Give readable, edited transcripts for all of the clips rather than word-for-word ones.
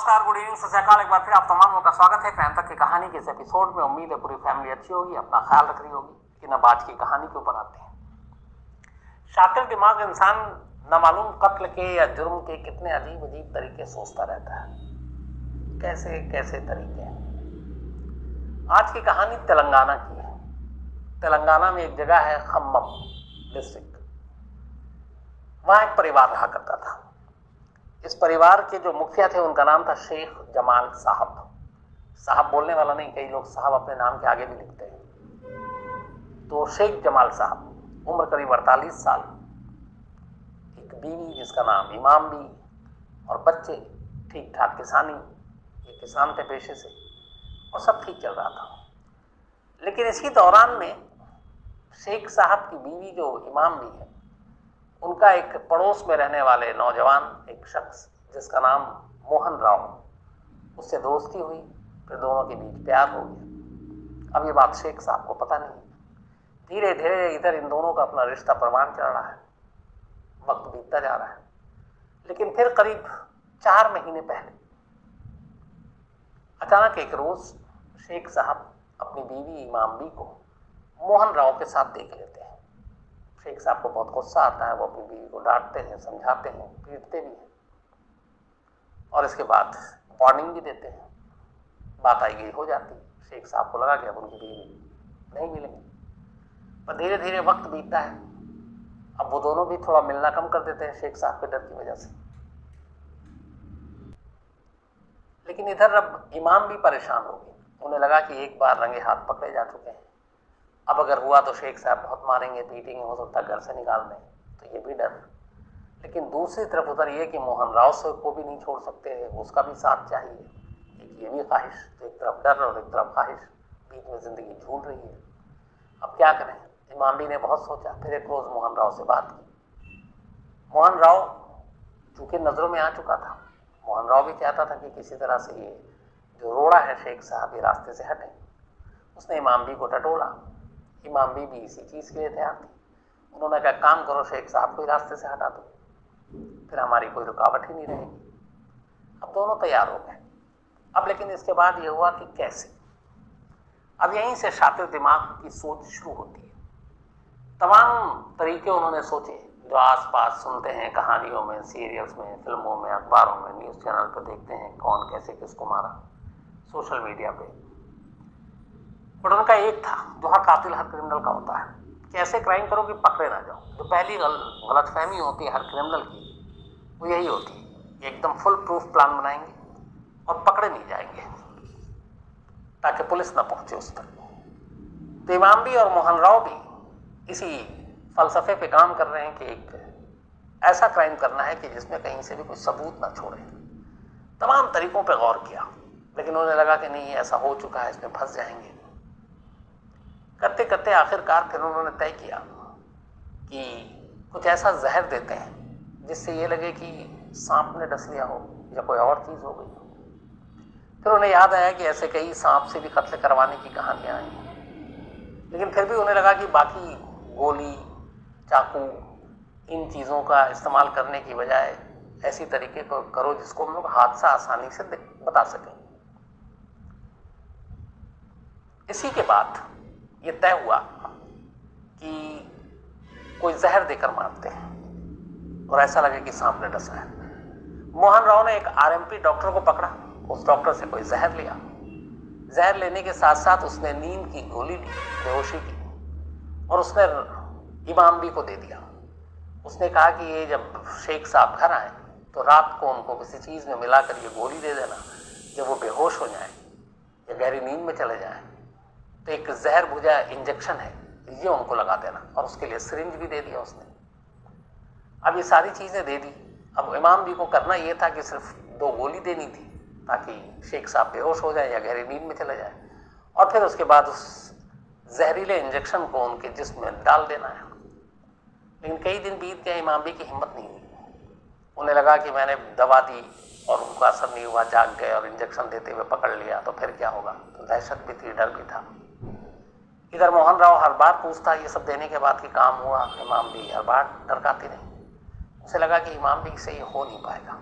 नमस्कार, good evening, सत श्री अकाल। एक बार फिर आप तमाम लोगों का स्वागत है क्राइम तक की कहानी के इस एपिसोड में। उम्मीद है पूरी फैमिली अच्छी होगी, अपना ख्याल रख रही होगी। लेकिन अब आज की कहानी के ऊपर आते हैं। शातिर दिमाग इंसान न मालूम कत्ल के या जुर्म के कितने अजीब अजीब तरीके सोचता रहता है। कैसे कैसे तरीके। आज की कहानी तेलंगाना की है। तेलंगाना में एक जगह है खम्मम डिस्ट्रिक्ट। वहां एक परिवार रहा करता था। इस परिवार के जो मुखिया थे उनका नाम था शेख जमाल साहब। साहब बोलने वाला नहीं, कई लोग साहब अपने नाम के आगे भी लिखते हैं। तो शेख जमाल साहब, उम्र करीब 48 साल, एक बीवी जिसका नाम इमाम भी, और बच्चे ठीक ठाक किसानी, ये किसान थे पेशे से, और सब ठीक चल रहा था। लेकिन इसी दौरान में शेख साहब की बीवी जो इमाम भी है, उनका एक पड़ोस में रहने वाले नौजवान एक शख्स जिसका नाम मोहन राव, उससे दोस्ती हुई। फिर दोनों के बीच प्यार हो गया। अब ये बात शेख साहब को पता नहीं। धीरे धीरे इधर इन दोनों का अपना रिश्ता परवान चढ़ रहा है। वक्त बीतता जा रहा है। लेकिन फिर करीब 4 महीने पहले अचानक एक रोज शेख साहब अपनी बीवी इमाम बी को मोहन राव के साथ देख लेते हैं। शेख साहब को बहुत गुस्सा आता है। वो अपनी बीवी को डांटते हैं, समझाते हैं, पीटते भी हैं, और इसके बाद वार्निंग भी देते हैं। बात आई गई हो जाती। शेख साहब को लगा कि अब उनकी बीवी नहीं मिलेंगी। पर धीरे धीरे वक्त बीतता है। अब वो दोनों भी थोड़ा मिलना कम कर देते हैं शेख साहब के डर की वजह से। लेकिन इधर अब इमाम भी परेशान हो गए। उन्हें लगा कि एक बार रंगे हाथ पकड़े जा चुके हैं। अब अगर हुआ तो शेख साहब बहुत मारेंगे, पीटेंगे, हो सकता है घर से निकाल दें, तो ये भी डर। लेकिन दूसरी तरफ उधर ये कि मोहन राव से को भी नहीं छोड़ सकते, उसका भी साथ चाहिए। एक ये भी ख्वाहिश, तो एक तरफ डर और एक तरफ ख्वाहिश, बीच में जिंदगी झूल रही है। अब क्या करें। इमाम भी ने बहुत सोचा। फिर एक रोज मोहन राव से बात की। मोहन राव चूंकि नजरों में आ चुका था, मोहन राव भी चाहता था कि किसी तरह से ये जो रोड़ा है शेख साहब, ये रास्ते से हटे। उसने इमाम भी को टटोला। इमाम भी इसी चीज के लिए तैयार थी। उन्होंने कहा, काम करो, शेख साहब को रास्ते से हटा दो, फिर हमारी कोई रुकावट ही नहीं रहेगी। अब दोनों तैयार हो गए। अब लेकिन इसके बाद ये हुआ कि कैसे। अब यहीं से शातिर दिमाग की सोच शुरू होती है। तमाम तरीके उन्होंने सोचे जो आसपास सुनते हैं, कहानियों में, सीरियल्स में, फिल्मों में, अखबारों में, न्यूज़ चैनल पर देखते हैं कौन कैसे किसको मारा, सोशल मीडिया पे। बट उनका एक था जो हर कातिल हर क्रिमिनल का होता है कि ऐसे क्राइम करो कि पकड़े ना जाओ। जो पहली गलतफहमी होती है हर क्रिमिनल की, वो यही होती है कि एकदम फुल प्रूफ प्लान बनाएंगे और पकड़े नहीं जाएंगे ताकि पुलिस ना पहुंचे उस तक। तो इमाम भी और मोहन राव भी इसी फलसफे पे काम कर रहे हैं कि एक ऐसा क्राइम करना है कि जिसमें कहीं से भी कोई सबूत ना छोड़े। तमाम तरीकों पर गौर किया, लेकिन उन्हें लगा कि नहीं, ऐसा हो चुका है, इसमें फंस जाएंगे। करते करते आखिरकार फिर उन्होंने तय किया कि कुछ ऐसा जहर देते हैं जिससे ये लगे कि सांप ने डस लिया हो या कोई और चीज़ हो गई। फिर उन्हें याद आया कि ऐसे कई सांप से भी कत्ल करवाने की कहानियां आई। लेकिन फिर भी उन्हें लगा कि बाकी गोली, चाकू, इन चीज़ों का इस्तेमाल करने की बजाय ऐसी तरीके को करो जिसको हम लोग हादसा आसानी से बता सकें। इसी के बाद ये तय हुआ कि कोई जहर देकर मारते हैं और ऐसा लगे कि सांप ने डसा है। मोहन राव ने एक आरएमपी डॉक्टर को पकड़ा। उस डॉक्टर से कोई जहर लिया। जहर लेने के साथ साथ उसने नींद की गोली ली, बेहोशी की, और उसने इमाम भी को दे दिया। उसने कहा कि ये जब शेख साहब घर आए तो रात को उनको किसी चीज़ में मिलाकर ये गोली दे देना। जब वो बेहोश हो जाए या गहरी नींद में चले जाए तो एक जहर भुजा इंजेक्शन है, ये उनको लगा देना। और उसके लिए सिरिंज भी दे दिया उसने। अब ये सारी चीज़ें दे दी। अब इमाम भी को करना ये था कि सिर्फ 2 गोली देनी थी ताकि शेख साहब बेहोश हो जाए या गहरी नींद में चले जाए, और फिर उसके बाद उस जहरीले इंजेक्शन को उनके जिस्म में डाल देना है। लेकिन कई दिन बीत गए, इमाम भी की हिम्मत नहीं हुई। उन्हें लगा कि मैंने दवा दी और उनको असर नहीं हुआ, जाग गए और इंजेक्शन देते हुए पकड़ लिया तो फिर क्या होगा। तो दहशत भी थी, डर भी था। इधर मोहन राव हर बार पूछता ये सब देने के बाद कि काम हुआ। इमाम भी हर बार डरकाती नहीं। उसे लगा कि इमाम भी से ये हो नहीं पाएगा।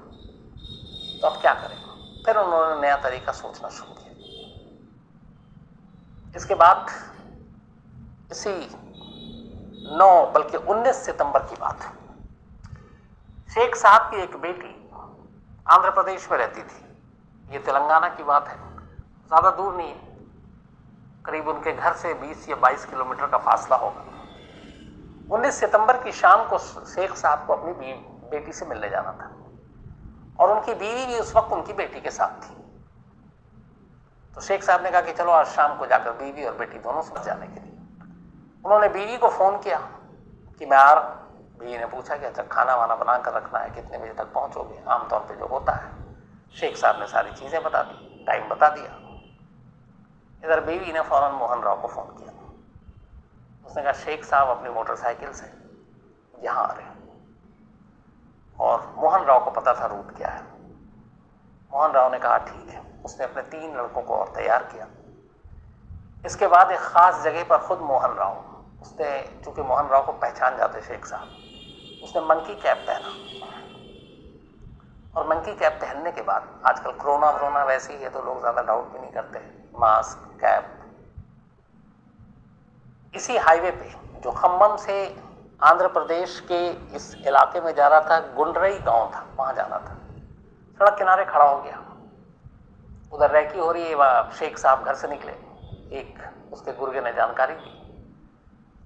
तो अब क्या करें। फिर उन्होंने नया तरीका सोचना शुरू किया। इसके बाद इसी 9 बल्कि 19 सितंबर की बात है। शेख साहब की एक बेटी आंध्र प्रदेश में रहती थी, ये तेलंगाना की बात है, ज़्यादा दूर नहीं है, करीब उनके घर से 20 या 22 किलोमीटर का फासला होगा। 19 सितंबर की शाम को शेख साहब को अपनी बेटी से मिलने जाना था और उनकी बीवी भी उस वक्त उनकी बेटी के साथ थी। तो शेख साहब ने कहा कि चलो आज शाम को जाकर बीवी और बेटी दोनों साथ जाने के लिए। उन्होंने बीवी को फ़ोन किया कि मैं आ रहा हूँ। बीवी ने पूछा कि अच्छा खाना वाना बना कर रखना है, कितने बजे तक पहुँचोगे, आमतौर पे जो होता है। शेख साहब ने सारी चीज़ें बता दी, टाइम बता दिया। इधर बीवी ने फौरन मोहन राव को फ़ोन किया। उसने कहा शेख साहब अपनी मोटरसाइकिल से यहाँ आ रहे हैं, और मोहन राव को पता था रूट क्या है। मोहन राव ने कहा ठीक है। उसने अपने 3 लड़कों को और तैयार किया। इसके बाद एक ख़ास जगह पर खुद मोहन राव, उसने चूँकि मोहन राव को पहचान जाते शेख साहब, उसने मंकी कैप पहना, और मंकी कैप पहनने के बाद, आजकल कोरोना वैसे ही है तो लोग ज़्यादा डाउट भी नहीं करते, मास्क कैप, इसी हाईवे पे जो खम्मम से आंध्र प्रदेश के इस इलाके में जा रहा था, गुंडरई गांव था, वहां जाना था। सड़क किनारे खड़ा हो गया, उधर रैकी हो रही है, वह शेख साहब घर से निकले, एक उसके गुर्गे ने जानकारी दी।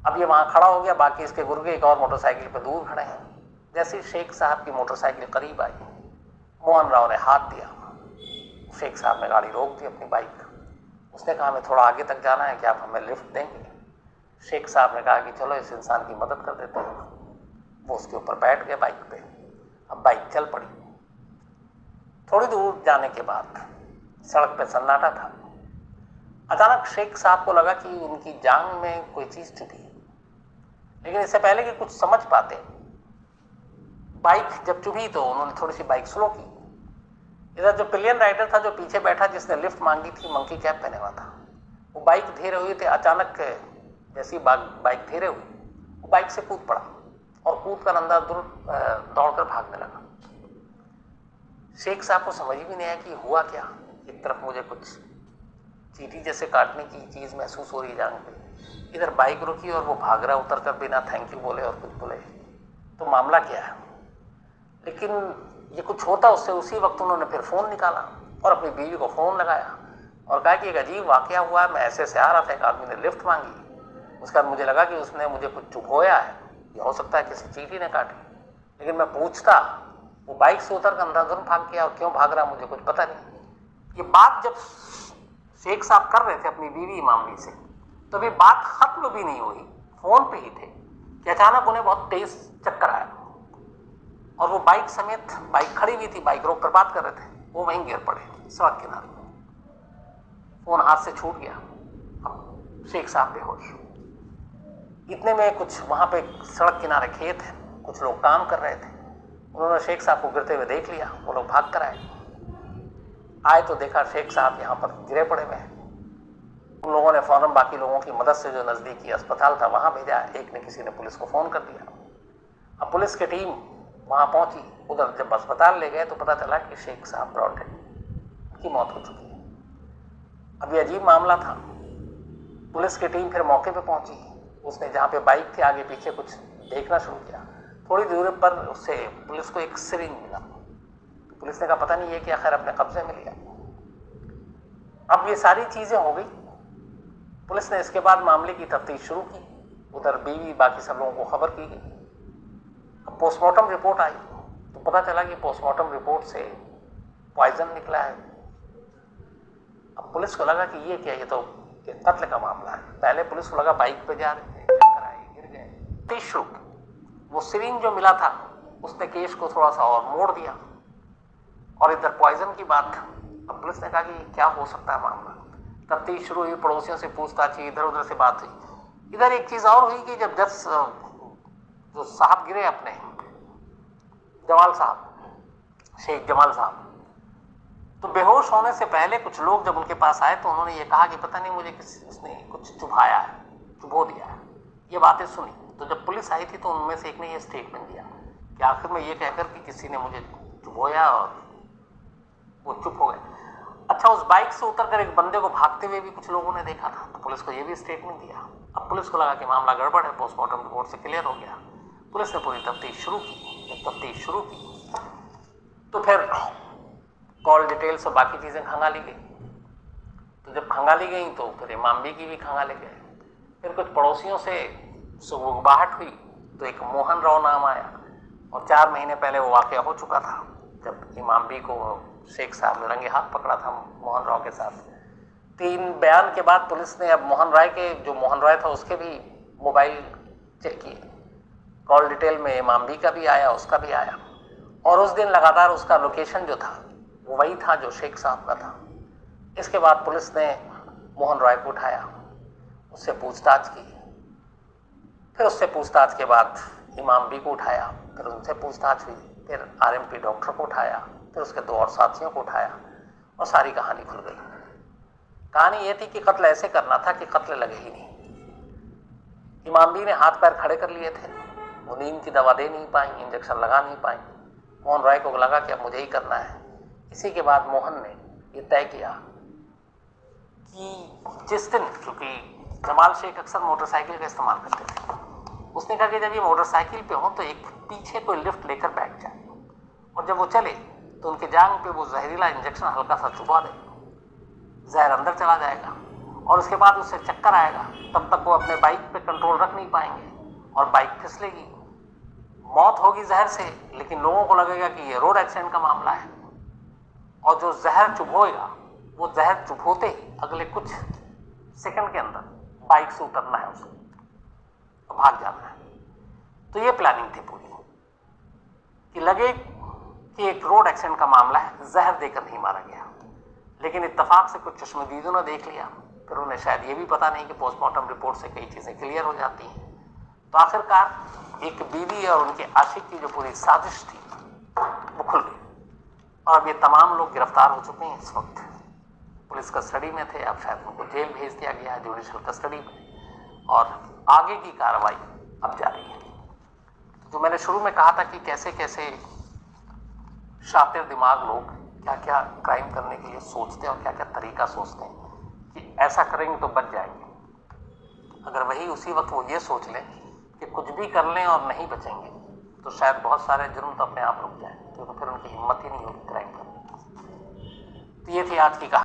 अब ये वहां खड़ा हो गया, बाकी इसके गुर्गे एक और मोटरसाइकिल पे दूर खड़े हैं। जैसे ही शेख साहब की मोटरसाइकिल करीब आई, मोहन राव ने हाथ दिया, शेख साहब ने गाड़ी रोक दी, अपनी बाइक। उसने कहा हमें थोड़ा आगे तक जाना है, क्या आप हमें लिफ्ट देंगे? शेख साहब ने कहा कि चलो इस इंसान की मदद कर देते हैं। वो उसके ऊपर बैठ गए बाइक पे। अब बाइक चल पड़ी। थोड़ी दूर जाने के बाद सड़क पे सन्नाटा था। अचानक शेख साहब को लगा कि उनकी जांघ में कोई चीज चुभी है, लेकिन इससे पहले कि कुछ समझ पाते, बाइक जब चुभी तो उन्होंने थोड़ी सी बाइक स्लो की। इधर जो पिलियन राइडर था, जो पीछे बैठा, जिसने लिफ्ट मांगी थी, मंकी कैप पहने हुआ था, वो बाइक धीरे हुई थे। अचानक जैसी बाइक धीरे हुई, वो बाइक से कूद पड़ा और कूद कर अंदर दौड़कर भागने लगा। शेख साहब को समझ भी नहीं आया कि हुआ क्या। एक तरफ मुझे कुछ चींटी जैसे काटने की चीज़ महसूस हो रही है जांघ पे, इधर बाइक रुकी और वो भाग रहा, उतर कर बिना थैंक यू बोले और कुछ बोले। तो मामला क्या है? लेकिन ये कुछ होता उससे उसी वक्त उन्होंने फिर फ़ोन निकाला और अपनी बीवी को फ़ोन लगाया और कहा कि एक अजीब वाकया हुआ है, मैं ऐसे से आ रहा था, एक आदमी ने लिफ्ट मांगी, उसके बाद मुझे लगा कि उसने मुझे कुछ चुभोया है, ये हो सकता है किसी चींटी ने काटी, लेकिन मैं पूछता, वो बाइक से उतर कर अंधाधुंध भाग गया, और क्यों भाग रहा मुझे कुछ पता नहीं। ये बात जब शेख साहब कर रहे थे अपनी बीवी मामली से, तो अभी बात खत्म भी नहीं हुई, फोन पे ही थे कि अचानक उन्हें बहुत तेज चक्कर आया और वो बाइक समेत, बाइक खड़ी हुई थी, बाइक रोक कर बात कर रहे थे, वो वहीं गिर पड़े सड़क किनारे। फोन हाथ से छूट गया, अब शेख साहब बेहोश। इतने में कुछ वहां पे सड़क किनारे खेत है, कुछ लोग काम कर रहे थे, उन्होंने शेख साहब को गिरते हुए देख लिया। वो लोग भाग कर आए तो देखा शेख साहब यहाँ पर गिरे पड़े हुए हैं। उन लोगों ने फौरन बाकी लोगों की मदद से जो नज़दीकी अस्पताल था वहाँ भेजा। एक ने किसी ने पुलिस को फ़ोन कर दिया। अब पुलिस की टीम वहाँ पहुँची। उधर जब अस्पताल ले गए तो पता चला कि शेख साहब ब्रॉड डेड की मौत हो चुकी है। अब ये अजीब मामला था। पुलिस की टीम फिर मौके पर पहुँची। उसने जहाँ पे बाइक थी आगे पीछे कुछ देखना शुरू किया। थोड़ी दूर पर उससे पुलिस को एक सिरिंज मिला। पुलिस ने कहा पता नहीं ये क्या, खैर अपने कब्जे में लिया। अब ये सारी चीज़ें हो गई। पुलिस ने इसके बाद मामले की तफ्तीश शुरू की। उधर बीवी बाकी सब लोगों को खबर की गई। अब पोस्टमार्टम रिपोर्ट आई तो पता चला कि पोस्टमार्टम रिपोर्ट से पॉइजन निकला है। अब पुलिस को लगा कि ये क्या, ये तो कत्ल का मामला है। पहले पुलिस को लगा बाइक पे जा रहे थे, चक्कर आए, गिर गए। टिश्यू, वो सिरिंज जो मिला था उसने केस को थोड़ा सा और मोड़ दिया। और इधर पॉइजन की बात। अब पुलिस ने कहा कि क्या हो सकता है मामला। तफ्तीश शुरू हुई, पड़ोसियों से पूछताछ हुई, इधर उधर से बात हुई। इधर एक चीज़ और हुई कि जब जज जो साहब गिरे अपने, जमाल साहब, शेख जमाल साहब, तो बेहोश होने से पहले कुछ लोग जब उनके पास आए तो उन्होंने ये कहा कि पता नहीं मुझे उसने कुछ चुभाया है, चुभो दिया है। ये बातें सुनी तो जब पुलिस आई थी तो उनमें से एक ने ये स्टेटमेंट दिया कि आखिर में ये कहकर कि किसी ने मुझे चुभोया और वो चुप हो गए। अच्छा, उस बाइक से उतरकर एक बंदे को भागते हुए भी कुछ लोगों ने देखा था, तो पुलिस को ये भी स्टेटमेंट दिया। अब पुलिस को लगा कि मामला गड़बड़ है, पोस्टमार्टम रिपोर्ट से क्लियर हो गया। पुलिस ने पूरी तफ्तीश शुरू की। जब तफ्तीश शुरू की तो फिर कॉल डिटेल्स और बाकी चीज़ें खंगाली गई। तो जब खंगाली गई तो फिर इमामबी की भी खंगाले गए। फिर कुछ पड़ोसियों से सुगबुगाहट हुई तो एक मोहन राव नाम आया, और 4 महीने पहले वो वाक़या हो चुका था जब इमामबी को शेख साहब ने रंगे हाथ पकड़ा था मोहन राव के साथ। 3 बयान के बाद पुलिस ने अब मोहन राय था उसके भी मोबाइल चेक किए। कॉल डिटेल में इमामबी का भी आया, उसका भी आया, और उस दिन लगातार उसका लोकेशन जो था वो वही था जो शेख साहब का था। इसके बाद पुलिस ने मोहन राय को उठाया, उससे पूछताछ की। फिर उससे पूछताछ के बाद इमामबी को उठाया, फिर उनसे पूछताछ हुई, फिर आरएमपी डॉक्टर को उठाया, फिर उसके 2 और साथियों को उठाया, और सारी कहानी खुल गई। कहानी ये थी कि कत्ल ऐसे करना था कि कत्ल लगे ही नहीं। इमामबी ने हाथ पैर खड़े कर लिए थे, वो नींद की दवा दे नहीं पाई, इंजेक्शन लगा नहीं पाई। मोहन राय को लगा कि अब मुझे ही करना है। इसी के बाद मोहन ने ये तय किया कि जिस दिन, क्योंकि जमाल शेख अक्सर मोटरसाइकिल का इस्तेमाल करते थे, उसने कहा कि जब ये मोटरसाइकिल पे हो तो एक पीछे कोई लिफ्ट लेकर बैठ जाए, और जब वो चले तो उनके जांघ पे वो जहरीला इंजेक्शन हल्का सा चुभा दे, जहर अंदर चला जाएगा, और उसके बाद उससे चक्कर आएगा। तब तक वो अपने बाइक पे कंट्रोल रख नहीं पाएंगे और बाइक फिसलेगी, मौत होगी जहर से, लेकिन लोगों को लगेगा कि ये रोड एक्सीडेंट का मामला है। और जो जहर चुभोएगा वो जहर चुभोते ही अगले कुछ सेकंड के अंदर बाइक से उतरना है उसे, तो भाग जाना है। तो ये प्लानिंग थी पूरी कि लगे कि एक रोड एक्सीडेंट का मामला है, जहर देकर नहीं मारा गया। लेकिन इत्तेफाक से कुछ चश्मदीदों ने देख लिया, फिर उन्हें शायद ये भी पता नहीं कि पोस्टमार्टम रिपोर्ट से कई चीज़ें क्लियर हो जाती हैं। तो आखिरकार एक बीवी और उनके आशिक की जो पूरी साजिश थी वो खुल गई, और अब ये तमाम लोग गिरफ्तार हो चुके हैं। इस वक्त पुलिस कस्टडी में थे, अब शायद उनको जेल भेज दिया गया है जुडिशल कस्टडी में, और आगे की कार्रवाई अब जारी है। तो मैंने शुरू में कहा था कि कैसे कैसे शातिर दिमाग लोग क्या क्या क्राइम करने के लिए सोचते हैं और क्या क्या तरीका सोचते हैं कि ऐसा करेंगे तो बच जाएंगे। अगर वही उसी वक्त वो ये सोच लें कि कुछ भी कर लें और नहीं बचेंगे, तो शायद बहुत सारे जुर्म तो अपने आप रुक जाएं, क्योंकि फिर उनकी हिम्मत ही नहीं होगी क्राइम करने की। तो ये थी आज की कहानी।